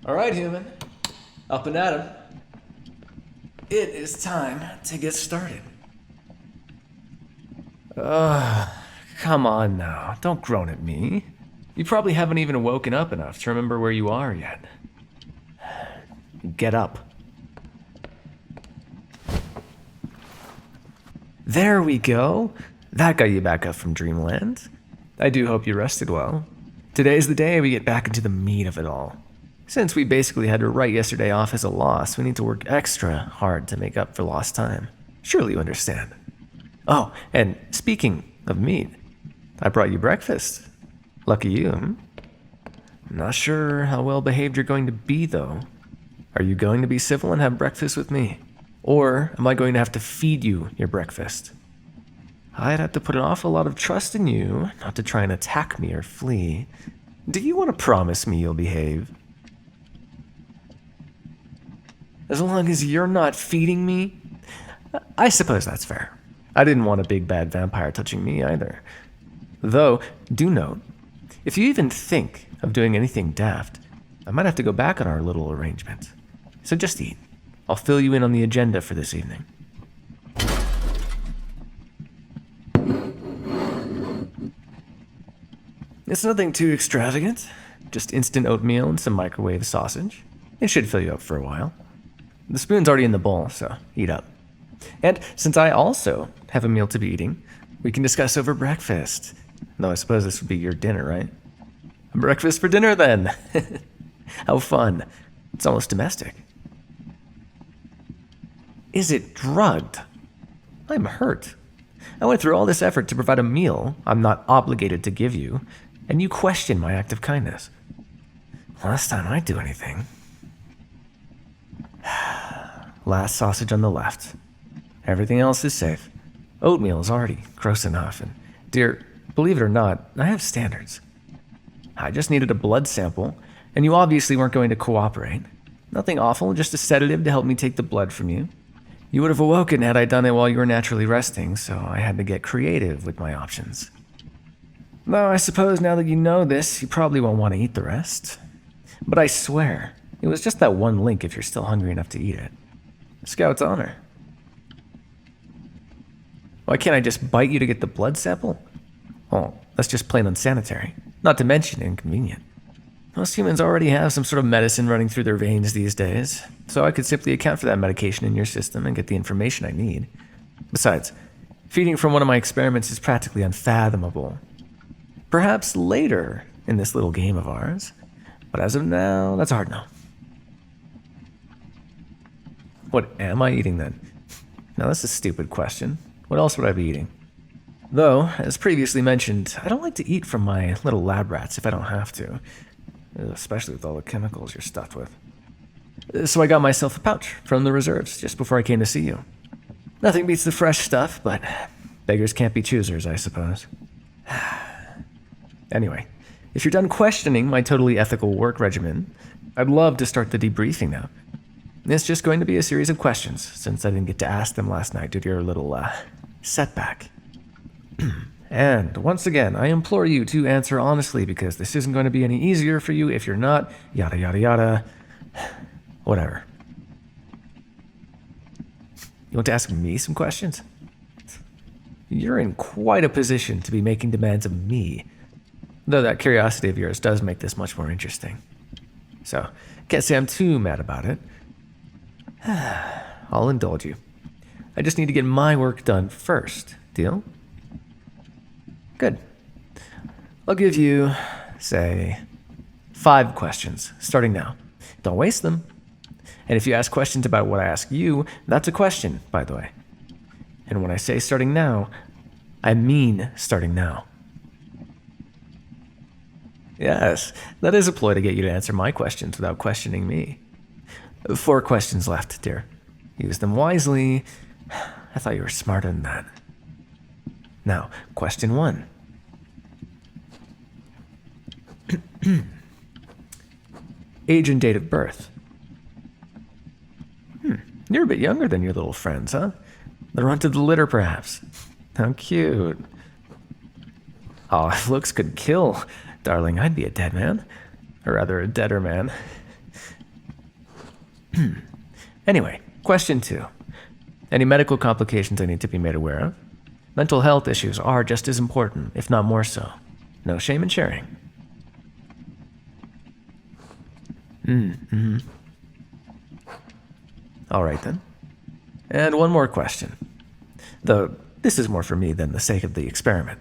All right, human. Up and at 'em. It is time to get started. Come on now. Don't groan at me. You probably haven't even woken up enough to remember where you are yet. Get up. There we go. That got you back up from dreamland. I do hope you rested well. Today's the day we get back into the meat of it all. Since we basically had to write yesterday off as a loss, we need to work extra hard to make up for lost time. Surely you understand. Oh, and speaking of meat, I brought you breakfast. Lucky you. I'm not sure how well behaved you're going to be, though. Are you going to be civil and have breakfast with me? Or am I going to have to feed you your breakfast? I'd have to put an awful lot of trust in you not to try and attack me or flee. Do you want to promise me you'll behave? As long as you're not feeding me? I suppose that's fair. I didn't want a big bad vampire touching me either. Though, do note, if you even think of doing anything daft, I might have to go back on our little arrangement. So just eat. I'll fill you in on the agenda for this evening. It's nothing too extravagant. Just instant oatmeal and some microwave sausage. It should fill you up for a while. The spoon's already in the bowl, so eat up. And since I also have a meal to be eating, we can discuss over breakfast. Though I suppose this would be your dinner, right? Breakfast for dinner, then. How fun. It's almost domestic. Is it drugged? I'm hurt. I went through all this effort to provide a meal I'm not obligated to give you, and you question my act of kindness. Last time I do anything. Last sausage on the left. Everything else is safe. Oatmeal is already gross enough, and dear, believe it or not, I have standards. I just needed a blood sample, and you obviously weren't going to cooperate. Nothing awful, just a sedative to help me take the blood from you. You would have awoken had I done it while you were naturally resting, so I had to get creative with my options. Though I suppose now that you know this, you probably won't want to eat the rest. But I swear, it was just that one link if you're still hungry enough to eat it. Scout's honor. Why can't I just bite you to get the blood sample? Oh, that's just plain unsanitary, not to mention inconvenient. Most humans already have some sort of medicine running through their veins these days, so I could simply account for that medication in your system and get the information I need. Besides, feeding from one of my experiments is practically unfathomable. Perhaps later in this little game of ours, but as of now, that's hard no. What am I eating then? Now that's a stupid question. What else would I be eating? Though, as previously mentioned, I don't like to eat from my little lab rats if I don't have to. Especially with all the chemicals you're stuffed with. So I got myself a pouch from the reserves just before I came to see you. Nothing beats the fresh stuff, but beggars can't be choosers, I suppose. Anyway, if you're done questioning my totally ethical work regimen, I'd love to start the debriefing now. It's just going to be a series of questions, since I didn't get to ask them last night due to your little, setback. And once again, I implore you to answer honestly because this isn't going to be any easier for you if you're not, yada yada yada, whatever. You want to ask me some questions? You're in quite a position to be making demands of me, though that curiosity of yours does make this much more interesting. So, can't say I'm too mad about it. I'll indulge you. I just need to get my work done first, deal? Good. I'll give you, say, 5 questions, starting now. Don't waste them. And if you ask questions about what I ask you, that's a question, by the way. And when I say starting now, I mean starting now. Yes, that is a ploy to get you to answer my questions without questioning me. 4 questions left, dear. Use them wisely. I thought you were smarter than that. Now, question 1. Age and date of birth. You're a bit younger than your little friends, huh? The runt of the litter, perhaps. How cute. Oh, if looks could kill, darling, I'd be a dead man. Or rather, a deader man. Anyway, question 2. Any medical complications I need to be made aware of? Mental health issues are just as important, if not more so. No shame in sharing. All right then. And one more question. Though this is more for me than the sake of the experiment.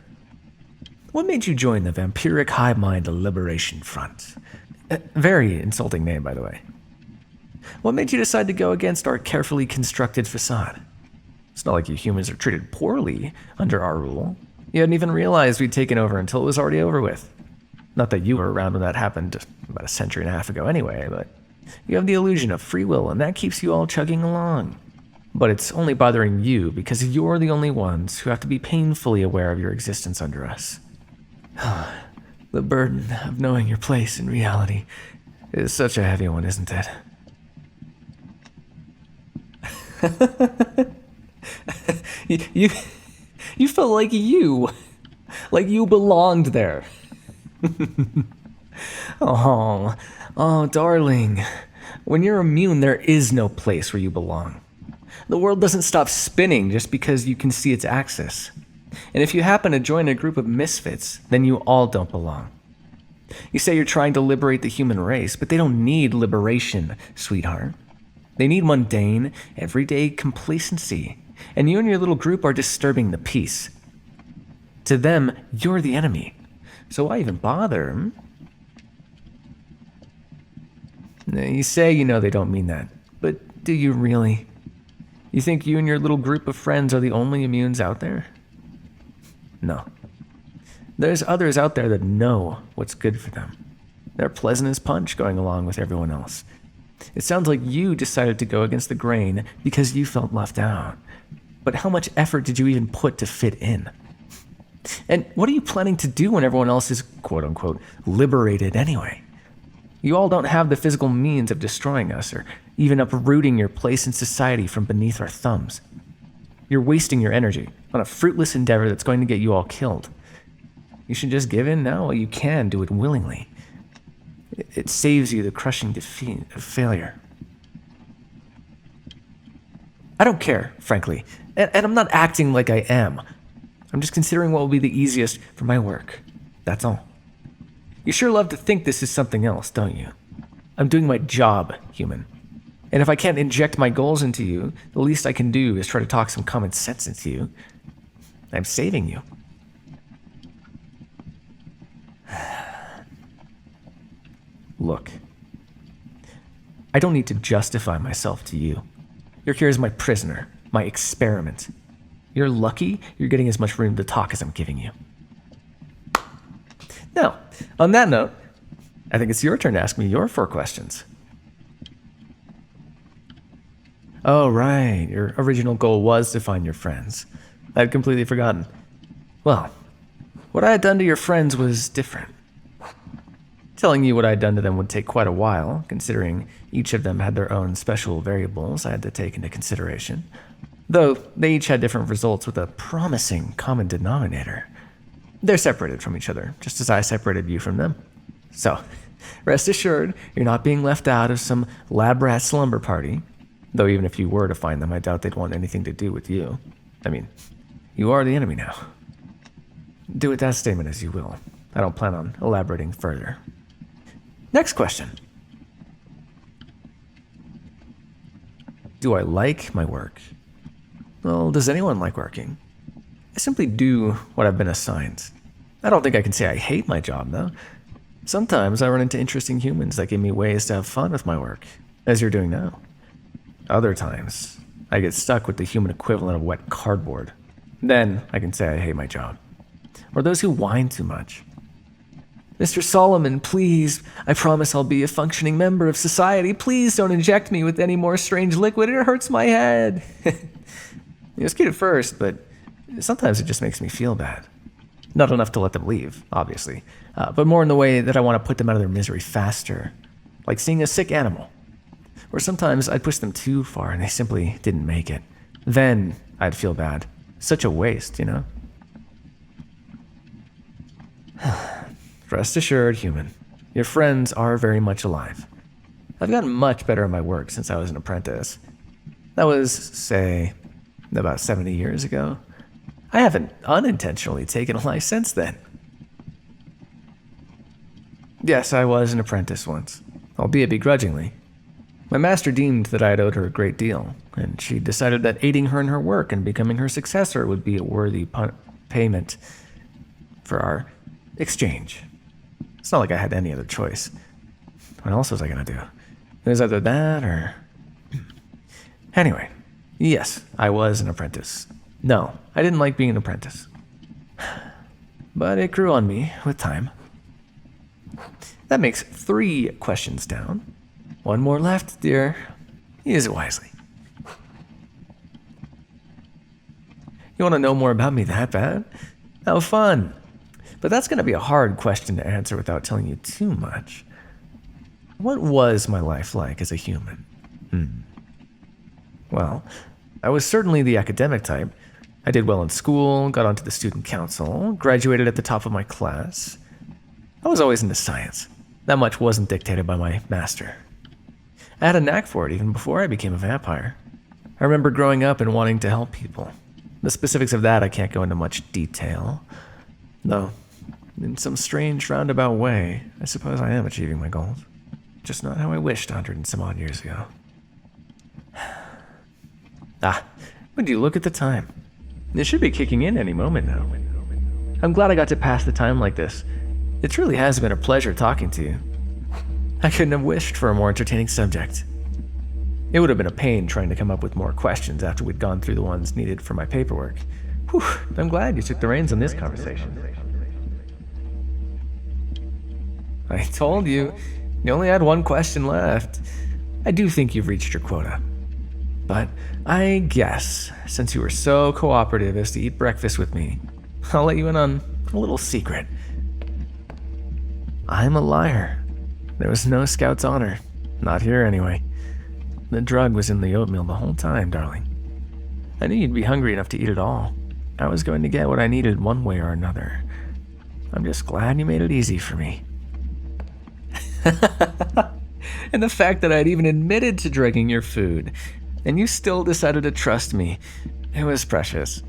What made you join the Vampiric Hive Mind Liberation Front? Very insulting name, by the way. What made you decide to go against our carefully constructed facade? It's not like you humans are treated poorly under our rule. You hadn't even realized we'd taken over until it was already over with. Not that you were around when that happened about a century and a half ago anyway, but you have the illusion of free will, and that keeps you all chugging along. But it's only bothering you because you're the only ones who have to be painfully aware of your existence under us. The burden of knowing your place in reality is such a heavy one, isn't it? You felt like you belonged there. Oh, darling. When you're immune, there is no place where you belong. The world doesn't stop spinning just because you can see its axis. And if you happen to join a group of misfits, then you all don't belong. You say you're trying to liberate the human race, but they don't need liberation, sweetheart. They need mundane, everyday complacency. And you and your little group are disturbing the peace. To them, you're the enemy. So why even bother? You say you know they don't mean that, but do you really? You think you and your little group of friends are the only immunes out there? No. There's others out there that know what's good for them. They're pleasant as punch going along with everyone else. It sounds like you decided to go against the grain because you felt left out. But how much effort did you even put to fit in? And what are you planning to do when everyone else is, quote-unquote, liberated anyway? You all don't have the physical means of destroying us or even uprooting your place in society from beneath our thumbs. You're wasting your energy on a fruitless endeavor that's going to get you all killed. You should just give in now while you can do it willingly. It saves you the crushing defeat of failure. I don't care, frankly, and I'm not acting like I am. I'm just considering what will be the easiest for my work. That's all. You sure love to think this is something else, don't you? I'm doing my job, human. And if I can't inject my goals into you, the least I can do is try to talk some common sense into you. I'm saving you. Look, I don't need to justify myself to you. You're here as my prisoner, my experiment. You're lucky you're getting as much room to talk as I'm giving you. Now, on that note, I think it's your turn to ask me your 4 questions. Oh, right. Your original goal was to find your friends. I'd completely forgotten. Well, what I had done to your friends was different. Telling you what I'd done to them would take quite a while, considering each of them had their own special variables I had to take into consideration. Though they each had different results with a promising common denominator. They're separated from each other, just as I separated you from them. So, rest assured, you're not being left out of some lab rat slumber party. Though even if you were to find them, I doubt they'd want anything to do with you. I mean, you are the enemy now. Do with that statement as you will. I don't plan on elaborating further. Next question. Do I like my work? Well, does anyone like working? I simply do what I've been assigned. I don't think I can say I hate my job, though. Sometimes I run into interesting humans that give me ways to have fun with my work, as you're doing now. Other times, I get stuck with the human equivalent of wet cardboard. Then I can say I hate my job. Or those who whine too much. Mr. Solomon, please, I promise I'll be a functioning member of society. Please don't inject me with any more strange liquid. It hurts my head. It was cute at first, but sometimes it just makes me feel bad. Not enough to let them leave, obviously, but more in the way that I want to put them out of their misery faster. Like seeing a sick animal. Or sometimes I'd push them too far and they simply didn't make it. Then I'd feel bad. Such a waste, you know? Rest assured, human, your friends are very much alive. I've gotten much better at my work since I was an apprentice. That was, say, about 70 years ago. I haven't unintentionally taken a life since then. Yes, I was an apprentice once, albeit begrudgingly. My master deemed that I had owed her a great deal, and she decided that aiding her in her work and becoming her successor would be a worthy payment for our exchange. It's not like I had any other choice. What else was I going to do? It was either that or... Anyway, yes, I was an apprentice. No, I didn't like being an apprentice. But it grew on me with time. That makes 3 questions down. 1 more left, dear. Use it wisely. You want to know more about me that bad? How fun. But that's going to be a hard question to answer without telling you too much. What was my life like as a human? Well, I was certainly the academic type. I did well in school, got onto the student council, graduated at the top of my class. I was always into science. That much wasn't dictated by my master. I had a knack for it even before I became a vampire. I remember growing up and wanting to help people. The specifics of that I can't go into much detail. Though, in some strange roundabout way, I suppose I am achieving my goals. Just not how I wished 100 and some odd years ago. Would you look at the time? It should be kicking in any moment now. I'm glad I got to pass the time like this. It truly has been a pleasure talking to you. I couldn't have wished for a more entertaining subject. It would have been a pain trying to come up with more questions after we'd gone through the ones needed for my paperwork. Whew, I'm glad you took the reins on this conversation. I told you, you only had 1 question left. I do think you've reached your quota. But I guess, since you were so cooperative as to eat breakfast with me, I'll let you in on a little secret. I'm a liar. There was no Scout's honor. Not here, anyway. The drug was in the oatmeal the whole time, darling. I knew you'd be hungry enough to eat it all. I was going to get what I needed one way or another. I'm just glad you made it easy for me. And the fact that I'd even admitted to drugging your food, and you still decided to trust me, it was precious.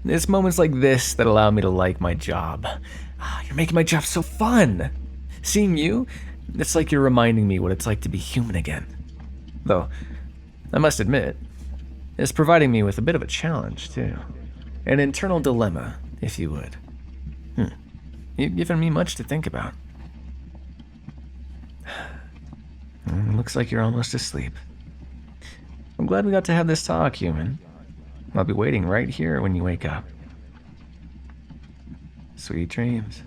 It's moments like this that allow me to like my job. You're making my job so fun. Seeing you, it's like you're reminding me what it's like to be human again. Though, I must admit, it's providing me with a bit of a challenge, too. An internal dilemma, if you would. You've given me much to think about. Looks like you're almost asleep. I'm glad we got to have this talk, human. I'll be waiting right here when you wake up. Sweet dreams.